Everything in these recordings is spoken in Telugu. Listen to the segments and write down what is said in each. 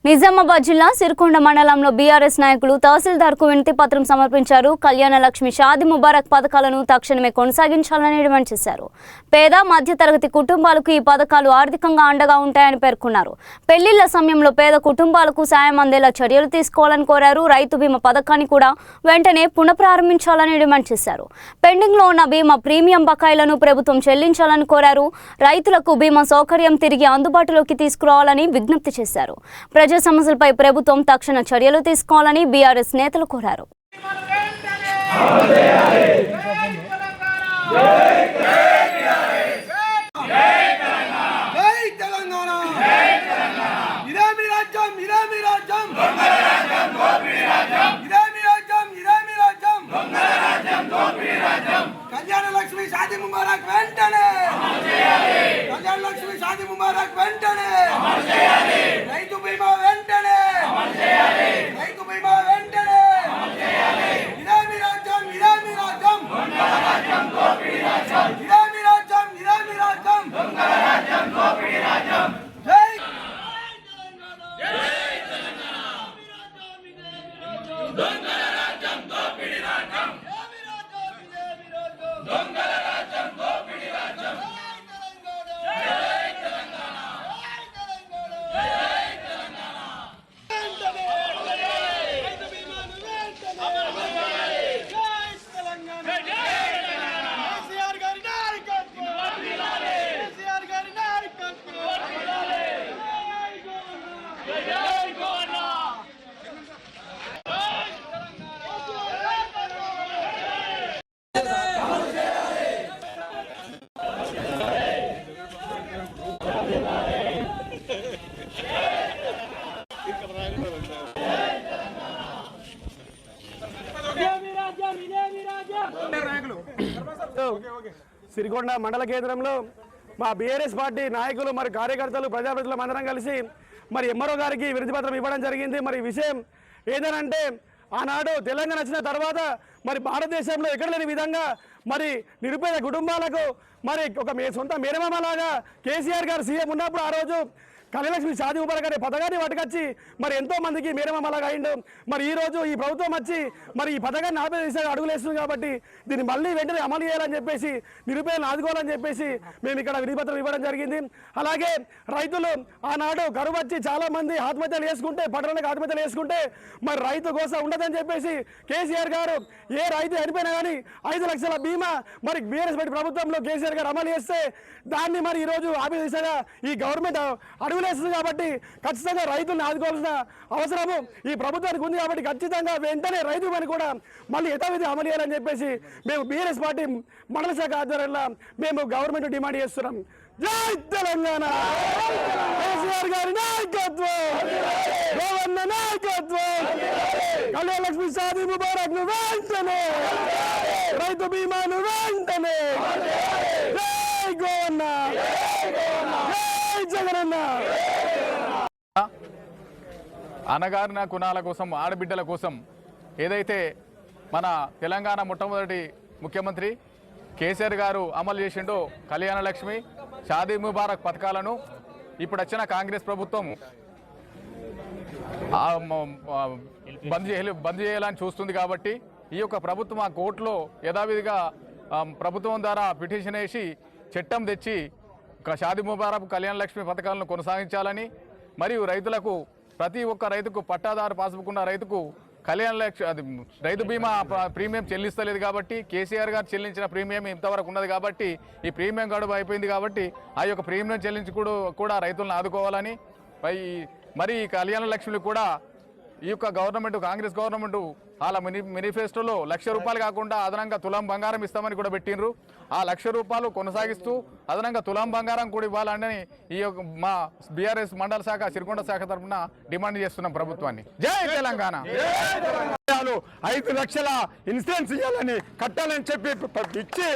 నిజామాబాద్ జిల్లా సిరికొండ మండలంలో బీఆర్ఎస్ నాయకులు తహసీల్దార్కు వినతి పత్రం సమర్పించారు. కళ్యాణ లక్ష్మి, షాదీ ముబారక్ పథకాలను తక్షణమే కొనసాగించాలని డిమాండ్ చేశారు. పేద మధ్యతరగతి కుటుంబాలకు ఈ పథకాలు ఆర్థికంగా అండగా ఉంటాయని పేర్కొన్నారు. పెళ్లిళ్ల సమయంలో పేద కుటుంబాలకు సాయం అందేలా చర్యలు తీసుకోవాలని కోరారు. రైతు బీమా పథకాన్ని కూడా వెంటనే పునఃప్రారంభించాలని డిమాండ్ చేశారు. పెండింగ్లో ఉన్న బీమా ప్రీమియం బకాయిలను ప్రభుత్వం చెల్లించాలని కోరారు. రైతులకు బీమా సౌకర్యం తిరిగి అందుబాటులోకి తీసుకురావాలని విజ్ఞప్తి చేశారు. ప్రజా సమస్యలపై ప్రభుత్వం తక్షణ చర్యలు తీసుకోవాలని బీఆర్ఎస్ నేతలు కోరారు. కళ్యాణ లక్ష్మి, షాదీ ముబారక్ వెంటనే, కళ్యాణ లక్ష్మి, షాదీ ముబారక్ వెంటనే, రైతు బీమా వెంటనే, రైతు బీమా వెంటనే, ఇరామి రాజ్యం, ఇరామి రాజ్యం, ఇరామి రాజ్యం, ఇరామి రాజ్యం, జై సిరికొండ మండల కేంద్రంలో మా బీఆర్ఎస్ పార్టీ నాయకులు మరి కార్యకర్తలు ప్రజాప్రతినిధులు అందరం కలిసి మరి ఎంఆర్ఓ గారికి వినతి పత్రం ఇవ్వడం జరిగింది. మరి విషయం ఏంటంటే ఆనాడు తెలంగాణ వచ్చిన తర్వాత మరి భారతదేశంలో ఎక్కడ లేని విధంగా మరి నిరుపేద కుటుంబాలకు మరి ఒక సొంత మేనమామలాగా కేసీఆర్ గారు సీఎం ఉన్నప్పుడు ఆ రోజు కళ్యాణలక్ష్మి, షాదీ ముబారక్ అనే పథకాన్ని పట్టుకొచ్చి మరి ఎంతో మందికి మేనమామలాగా అయిండు. మరి ఈ రోజు ఈ ప్రభుత్వం వచ్చి మరి ఈ పథకాన్ని ఆపే దిశగా అడుగులేస్తుంది కాబట్టి దీన్ని మళ్ళీ వెంటనే అమలు చేయాలని చెప్పేసి, నిరుపేదలను ఆదుకోవాలని చెప్పేసి మేము ఇక్కడ వినతిపత్రం ఇవ్వడం జరిగింది. అలాగే రైతులు ఆనాడు కరువు వచ్చి చాలా మంది ఆత్మహత్యలు చేసుకుంటే, పట్టణాలకు ఆత్మహత్యలు చేసుకుంటే మరి రైతు కోసం ఉండదని చెప్పేసి కేసీఆర్ గారు ఏ రైతు చనిపోయినా కానీ 5 లక్షల బీమా మరి బీఆర్ఎస్ పార్టీ ప్రభుత్వంలో కేసీఆర్ గారు అమలు చేస్తే దాన్ని మరి ఈరోజు ఆపే దిశగా ఈ గవర్నమెంట్ అడుగులేస్తుంది. కాబట్టి ఖచ్చితంగా రైతులను ఆదుకోవాల్సిన అవసరము ఈ ప్రభుత్వానికి ఉంది. కాబట్టి ఖచ్చితంగా వెంటనే రైతు పని కూడా మళ్ళీ యథావిధి అమలు చేయాలని చెప్పేసి మేము బీఆర్ఎస్ పార్టీ మండల శాఖ ఆధ్వర్యంలో మేము గవర్నమెంట్ డిమాండ్ చేస్తున్నాం. జై తెలంగాణ, కేసీఆర్ గారి నాయకత్వం, గవర్న నాయకత్వం, కళ్యాణ లక్ష్మి, షాదీ ముబారక్ ను వెంటనే, రైతు బీమాను వెంటనే, జై గవర్న, జై జగనన్న. అణగారిన కులాల కోసం, ఆడబిడ్డల కోసం ఏదైతే మన తెలంగాణ మొట్టమొదటి ముఖ్యమంత్రి కేసీఆర్ గారు అమలు చేసిండో కళ్యాణ లక్ష్మి, షాదీ ముబారక్ పథకాలను ఇప్పుడు వచ్చిన కాంగ్రెస్ ప్రభుత్వం బంద్ చేయాలని చూస్తుంది. కాబట్టి ఈ యొక్క ప్రభుత్వం ఆ కోర్టులో యథావిధిగా ప్రభుత్వం ద్వారా పిటిషన్ వేసి చట్టం తెచ్చి షాదీ ముబారక్, కళ్యాణ లక్ష్మి పథకాలను కొనసాగించాలని, మరియు రైతులకు ప్రతి ఒక్క రైతుకు పట్టాదారు పాస్బుక్ ఉన్న రైతుకు కళ్యాణ లక్ష్మి అది రైతు బీమా ప్రీమియం చెల్లిస్తలేదు. కాబట్టి కేసీఆర్ గారు చెల్లించిన ప్రీమియం ఇంతవరకు ఉన్నది. కాబట్టి ఈ ప్రీమియం గడువు అయిపోయింది. కాబట్టి ఆ యొక్క ప్రీమియం చెల్లించి కూడా రైతులను ఆదుకోవాలని, మరి ఈ కళ్యాణ లక్ష్మిని కూడా ఈ యొక్క గవర్నమెంట్, కాంగ్రెస్ గవర్నమెంట్ వాళ్ళ మేనిఫెస్టోలో ₹1,00,000 కాకుండా అదనంగా తులం బంగారం ఇస్తామని కూడా పెట్టినరు. ఆ ₹1,00,000 కొనసాగిస్తూ అదనంగా తులం బంగారం కూడా ఇవ్వాలని ఈ యొక్క మా బీఆర్ఎస్ మండల శాఖ, సిరికొండ శాఖ తరఫున డిమాండ్ చేస్తున్నాం ప్రభుత్వాన్ని. జై తెలంగాణ. 5 లక్షల ఇన్సూరెన్స్ ఇవ్వాలని, కట్టాలని చెప్పి ఇచ్చి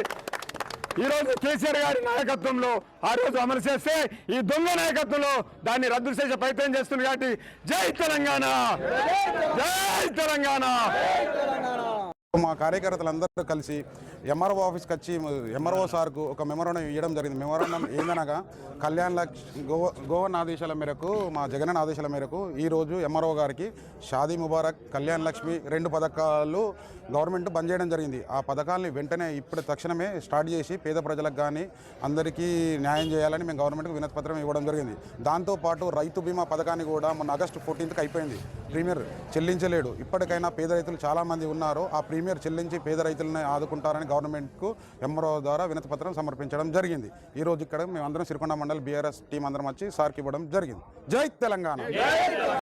ఈరోజు కేసీఆర్ గారి నాయకత్వంలో ఆ రోజు అమలు చేస్తే ఈ దొంగ నాయకత్వంలో దాన్ని రద్దు చేసే ప్రయత్నం చేస్తుంది. కాబట్టి జై తెలంగాణ, జై తెలంగాణ. మా కార్యకర్తలందరూ కలిసి ఎంఆర్ఓ ఆఫీస్కి వచ్చి ఎంఆర్ఓ సార్కు ఒక మెమోరాండం ఇవ్వడం జరిగింది. మెమోరాండం ఏందనగా కళ్యాణ్ లక్ష్మి గోవన్ ఆదేశాల మేరకు, మా జగనన్న ఆదేశాల మేరకు ఈరోజు ఎంఆర్ఓ గారికి షాదీ ముబారక్, కళ్యాణ్ లక్ష్మి 2 పథకాలు గవర్నమెంట్ బంద్ చేయడం జరిగింది. ఆ పథకాలని వెంటనే ఇప్పుడు తక్షణమే స్టార్ట్ చేసి పేద ప్రజలకు కానీ అందరికీ న్యాయం చేయాలని మేము గవర్నమెంట్కి వినతి పత్రం ఇవ్వడం జరిగింది. దాంతోపాటు రైతు బీమా పథకాన్ని కూడా మొన్న ఆగస్టు 14కి అయిపోయింది. ప్రీమియర్ చెల్లించలేడు. ఇప్పటికైనా పేద రైతులు చాలామంది ఉన్నారు. ఆ ప్రీమియర్ చెల్లించి పేద రైతులను ఆదుకుంటారని గవర్నమెంట్కు ఎంఆర్ఓ ద్వారా వినతి పత్రం సమర్పించడం జరిగింది. ఈరోజు ఇక్కడ మేమందరం సిరికొండ మండల్ బీఆర్ఎస్ టీం అందరం వచ్చి సార్కి ఇవ్వడం జరిగింది. జై తెలంగాణ.